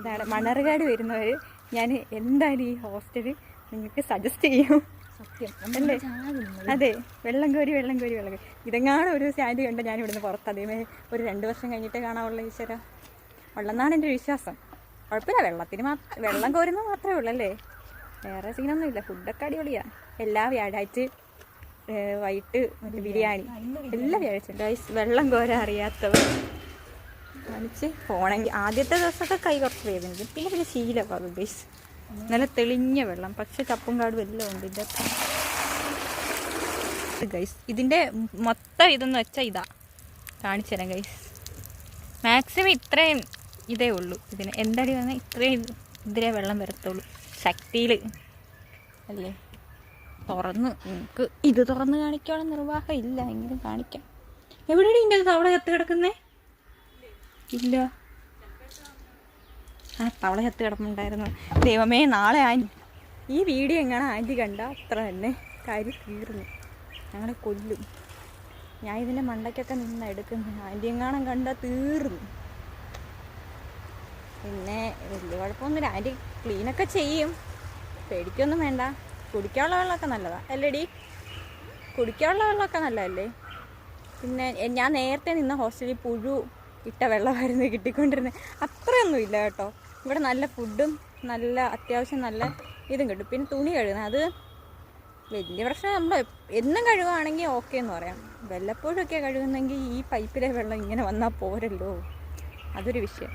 ഇതാണ് മണ്ണാർക്കാട് വരുന്നവർ ഞാൻ എന്തായാലും ഈ ഹോസ്റ്റല് നിങ്ങൾക്ക് സജസ്റ്റ് ചെയ്യും. സത്യം അല്ലേ? അതെ, വെള്ളം കോരി ഇതെങ്ങാണ് ഒരു സ്റ്റാൻഡ് കണ്ട ഞാൻ ഇവിടുന്ന് പുറത്ത് അതേമേ ഒരു 2 വർഷം കഴിഞ്ഞിട്ടേ കാണാവുള്ള ഈശ്വര ഉള്ളെന്നാണ് എൻ്റെ വിശ്വാസം. കുഴപ്പമില്ല, വെള്ളം കോരുന്നത് മാത്രമേ ഉള്ളൂ അല്ലേ, വേറെ സീനൊന്നുമില്ല. ഫുഡൊക്കെ അടിപൊളിയാണ്. എല്ലാ വ്യാഴാഴ്ച വൈകിട്ട് മറ്റേ ബിരിയാണി എല്ലാ വ്യാഴാഴ്ച. ഗൈസ് വെള്ളം കോരാൻ അറിയാത്തവർ കാണിച്ച് പോണെങ്കിൽ ആദ്യത്തെ ദിവസമൊക്കെ കൈ കുറച്ച് വേദനിക്കും, പിന്നെ ശീലമാകും ഗൈസ്. നല്ല തെളിഞ്ഞ വെള്ളം, പക്ഷെ ചപ്പും കാടും എല്ലാം ഉണ്ട് ഇതിൻ്റെ ഗൈസ്. ഇതിൻ്റെ മൊത്തം ഇതെന്ന് വെച്ചാൽ ഇതാ കാണിച്ചു തരാം ഗൈസ്. മാക്സിമം ഇത്രയും ഇതേ ഉള്ളൂ ഇതിന്. എന്തടി വന്നാൽ ഇത്രയും ഇതിലേ വെള്ളം വരത്തുള്ളൂ ശക്തിയിൽ അല്ലേ. നിങ്ങൾക്ക് ഇത് തുറന്ന് കാണിക്കാനുള്ള നിർവാഹം ഇല്ല, എങ്കിലും കാണിക്കാം. എവിടെയാണ് ഇതിൻ്റെ തവള ചത്ത് കിടക്കുന്നേ? ഇല്ല, ആ തവള ചത്ത് കിടപ്പുണ്ടായിരുന്നു. ദൈവമേ, നാളെ ഈ വീഡിയോ എങ്ങനെ ആൻറ്റി കണ്ട അത്ര തന്നെ കാര്യം തീർന്നു, ഞങ്ങളെ കൊല്ലും. ഞാൻ ഇതിൻ്റെ മണ്ടയ്ക്കൊക്കെ നിന്ന് എടുക്കുന്നു, ആൻറ്റി എങ്ങാനും കണ്ടാൽ തീർന്നു. പിന്നെ വലിയ കുഴപ്പമൊന്നുമില്ല, ആൻറ്റി ക്ലീനൊക്കെ ചെയ്യും, പേടിക്കൊന്നും വേണ്ട. കുടിക്കാനുള്ള വെള്ളമൊക്കെ നല്ലതാണ് അല്ലേടി? കുടിക്കാനുള്ള വെള്ളമൊക്കെ നല്ലതല്ലേ? പിന്നെ ഞാൻ നേരത്തെ നിന്ന ഹോസ്റ്റലിൽ പുഴു ഇട്ട വെള്ളമായിരുന്നു കിട്ടിക്കൊണ്ടിരുന്നത്. അത്രയൊന്നുമില്ല കേട്ടോ. ഇവിടെ നല്ല ഫുഡും നല്ല അത്യാവശ്യം നല്ല ഇതും കിട്ടും. പിന്നെ തുണി കഴുകുന്നത് അത് വലിയ പ്രശ്നം. നമ്മൾ എന്നും കഴുകുകയാണെങ്കിൽ ഓക്കെ എന്ന് പറയാം. വല്ലപ്പോഴൊക്കെ കഴുകുന്നെങ്കിൽ ഈ പൈപ്പിലെ വെള്ളം ഇങ്ങനെ വന്നാൽ പോരല്ലോ, അതൊരു വിഷയം.